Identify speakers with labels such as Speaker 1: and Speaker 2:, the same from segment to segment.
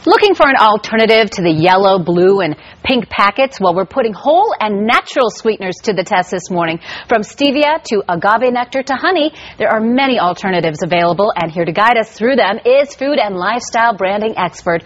Speaker 1: Looking for an alternative to the yellow, blue, and pink packets? Well, we're putting whole and natural sweeteners to the test this morning. From stevia to agave nectar to honey, there are many alternatives available, and here to guide us through them is food and lifestyle branding expert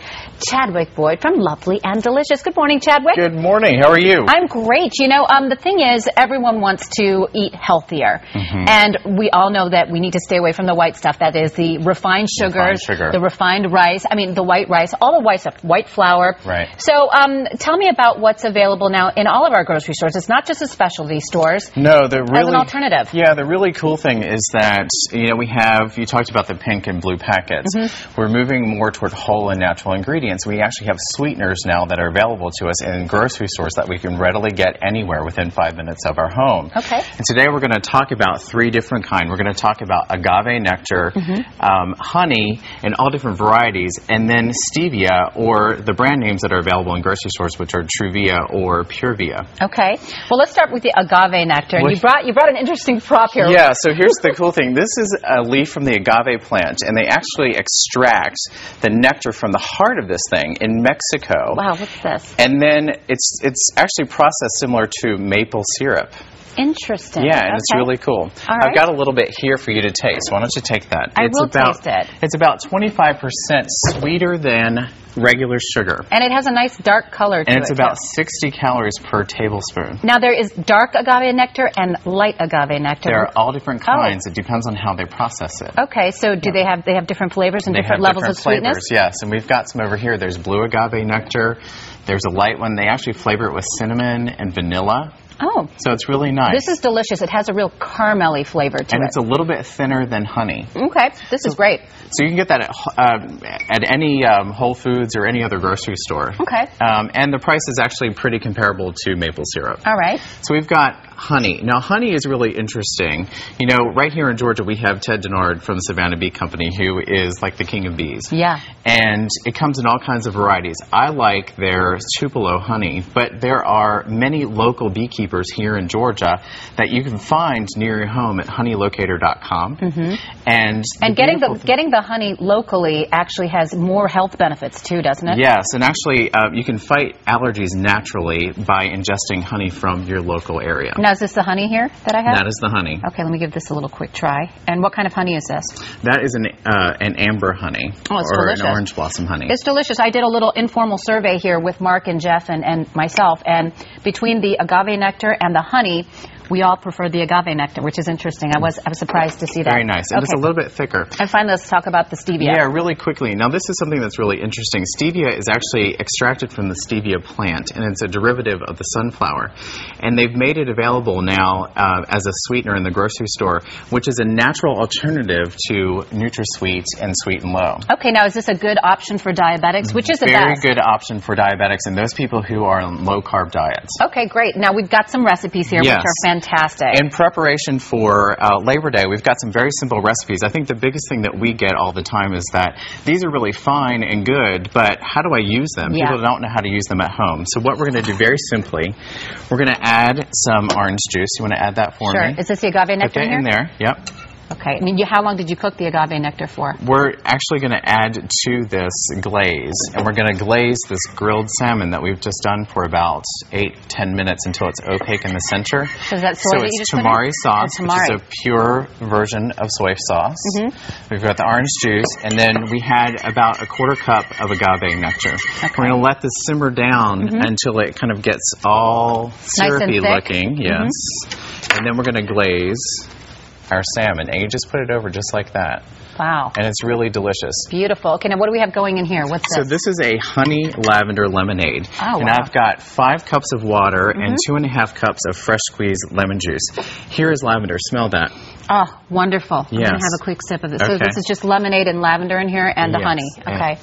Speaker 1: Chadwick Boyd from Lovely and Delicious. Good morning, Chadwick.
Speaker 2: Good morning. How are you?
Speaker 1: I'm great. You know, the thing is, everyone wants to eat healthier, and we all know that we need to stay away from the white stuff. That is the refined sugars, the refined rice, the white rice, all the white stuff, white flour.
Speaker 2: Right.
Speaker 1: So tell me about what's available now in all of our grocery stores. It's not just the specialty stores.
Speaker 2: No, as
Speaker 1: an alternative.
Speaker 2: Yeah, the really cool thing is that, you talked about the pink and blue packets. We're moving more toward whole and natural ingredients. We actually have sweeteners now that are available to us in grocery stores that we can readily get anywhere within 5 minutes of our home.
Speaker 1: Okay.
Speaker 2: And today we're going to talk about 3 different kinds. We're going to talk about agave nectar, honey in all different varieties, and then stevia, or the brand names that are available in grocery stores, which are Truvia or Purevia.
Speaker 1: Okay. Well, let's start with the agave nectar. And you brought an interesting prop here.
Speaker 2: Yeah, so here's the cool thing. This is a leaf from the agave plant, and they actually extract the nectar from the heart of this thing in Mexico.
Speaker 1: Wow, what's this?
Speaker 2: And then it's actually processed similar to maple syrup.
Speaker 1: Interesting.
Speaker 2: Yeah, and it's really cool.
Speaker 1: All right.
Speaker 2: I've got a little bit here for you to taste. Why don't you take that?
Speaker 1: I will taste it.
Speaker 2: It's about 25% sweeter than regular sugar.
Speaker 1: And it has a nice dark color to it.
Speaker 2: And it's about 60 calories per tablespoon.
Speaker 1: Now, there is dark agave nectar and light agave nectar.
Speaker 2: There are all different kinds. It depends on how they process it.
Speaker 1: Okay, so do they have different flavors and different levels of sweetness?
Speaker 2: Yes, and we've got some over here. There's blue agave nectar. There's a light one. They actually flavor it with cinnamon and vanilla.
Speaker 1: Oh.
Speaker 2: So it's really nice.
Speaker 1: This is delicious. It has a real caramelly flavor to it.
Speaker 2: And it's a little bit thinner than honey.
Speaker 1: Okay. This is great.
Speaker 2: So you can get that at any Whole Foods or any other grocery store.
Speaker 1: Okay.
Speaker 2: And the price is actually pretty comparable to maple syrup.
Speaker 1: All right.
Speaker 2: So we've got honey. Now, honey is really interesting. You know, right here in Georgia, we have Ted Denard from the Savannah Bee Company, who is like the king of bees.
Speaker 1: Yeah.
Speaker 2: And it comes in all kinds of varieties. I like their Tupelo honey, but there are many local beekeepers here in Georgia that you can find near your home at honeylocator.com. And getting the honey locally actually has more health benefits too, doesn't it? Yes, and actually you can fight allergies naturally by ingesting honey from your local area.
Speaker 1: Now, is this the honey here that I have?
Speaker 2: That is the honey.
Speaker 1: Okay, let me give this a little quick try. And what kind of honey is this?
Speaker 2: That is an amber honey.
Speaker 1: Oh, it's delicious.
Speaker 2: An orange blossom honey.
Speaker 1: It's delicious. I did a little informal survey here with Mark and Jeff and myself, and between the agave nectar and the honey, we all prefer the agave nectar, which is interesting. I was surprised to see that.
Speaker 2: Very nice. And it's a little bit thicker.
Speaker 1: And finally, let's talk about the stevia.
Speaker 2: Yeah, really quickly. Now, this is something that's really interesting. Stevia is actually extracted from the stevia plant, and it's a derivative of the sunflower. And they've made it available now as a sweetener in the grocery store, which is a natural alternative to NutraSweet and Sweet and Low.
Speaker 1: Okay, now is this a good option for diabetics? Which is the
Speaker 2: Very
Speaker 1: best?
Speaker 2: good option for diabetics and those people who are on low-carb diets.
Speaker 1: Okay, great. Now, we've got some recipes here, which are fantastic.
Speaker 2: In preparation for Labor Day, we've got some very simple recipes. I think the biggest thing that we get all the time is that these are really fine and good, but how do I use them?
Speaker 1: Yeah.
Speaker 2: People don't know how to use them at home. So what we're going to do very simply, we're going to add some orange juice. You want to add that for me?
Speaker 1: Sure. Is this the agave nectar
Speaker 2: in there? Yep.
Speaker 1: Okay. How long did you cook the agave nectar for?
Speaker 2: We're actually going to add to this glaze, and we're going to glaze this grilled salmon that we've just done for about 8-10 minutes until it's opaque in the center.
Speaker 1: So is that soy that you just put in?
Speaker 2: Tamari sauce, which is a pure version of soy sauce. We've got the orange juice, and then we had about 1/4 cup of agave nectar. Okay. We're going to let this simmer down until it kind of gets all syrupy looking. Yes. And then we're going to glaze our salmon, and you just put it over just like that.
Speaker 1: Wow.
Speaker 2: And it's really delicious.
Speaker 1: Beautiful. Okay, now what do we have going in here? What's this?
Speaker 2: So this is a honey lavender lemonade.
Speaker 1: Oh,
Speaker 2: and I've got 5 cups of water and 2.5 cups of fresh squeezed lemon juice. Here is lavender. Smell that.
Speaker 1: Oh, wonderful.
Speaker 2: Yes.
Speaker 1: I'm going to have a quick sip of this. Okay. So this is just lemonade and lavender in here and the honey. Okay.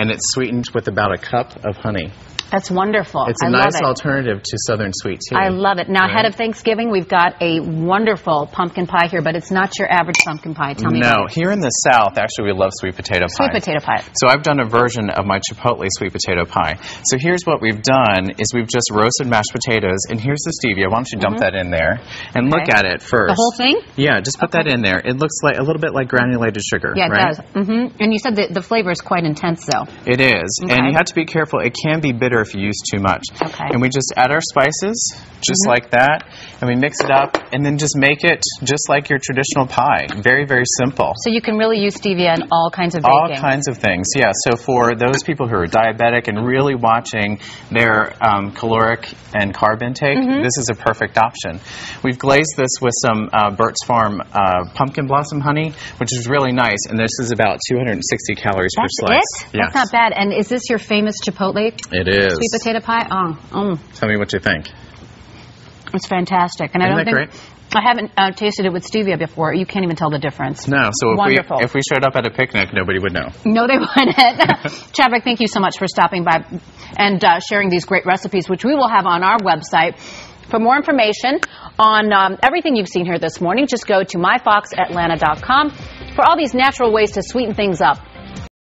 Speaker 2: And it's sweetened with about 1 cup of honey.
Speaker 1: That's wonderful.
Speaker 2: It's a nice alternative to Southern sweet tea.
Speaker 1: I love it. Now, ahead of Thanksgiving, we've got a wonderful pumpkin pie here, but it's not your average pumpkin pie. Tell me about it.
Speaker 2: No, here in the South, actually, we love sweet potato pie.
Speaker 1: Sweet potato pie.
Speaker 2: So I've done a version of my Chipotle sweet potato pie. So here's what we've done is we've just roasted mashed potatoes, and here's the stevia. Why don't you dump that in there and look at it first.
Speaker 1: The whole thing?
Speaker 2: Yeah, just put that in there. It looks like a little bit like granulated sugar,
Speaker 1: yeah, it
Speaker 2: right?
Speaker 1: does. And you said that the flavor is quite intense, though.
Speaker 2: It is, and you have to be careful. It can be bitter if you use too much.
Speaker 1: Okay.
Speaker 2: And we just add our spices, just like that, and we mix it up, and then just make it just like your traditional pie. Very, very simple.
Speaker 1: So you can really use stevia in all kinds of baking.
Speaker 2: All kinds of things, yeah. So for those people who are diabetic and really watching their caloric and carb intake, this is a perfect option. We've glazed this with some Burt's Farm pumpkin blossom honey, which is really nice, and this is about 260 calories per slice.
Speaker 1: That's it? That's not bad. And is this your famous Chipotle?
Speaker 2: It is.
Speaker 1: Sweet potato pie?
Speaker 2: Tell me what you think.
Speaker 1: It's fantastic. And
Speaker 2: Isn't that great?
Speaker 1: I haven't tasted it with stevia before. You can't even tell the difference.
Speaker 2: No, so if we showed up at a picnic, nobody would know.
Speaker 1: No, they wouldn't. Chadwick, thank you so much for stopping by and sharing these great recipes, which we will have on our website. For more information on everything you've seen here this morning, just go to myfoxatlanta.com for all these natural ways to sweeten things up.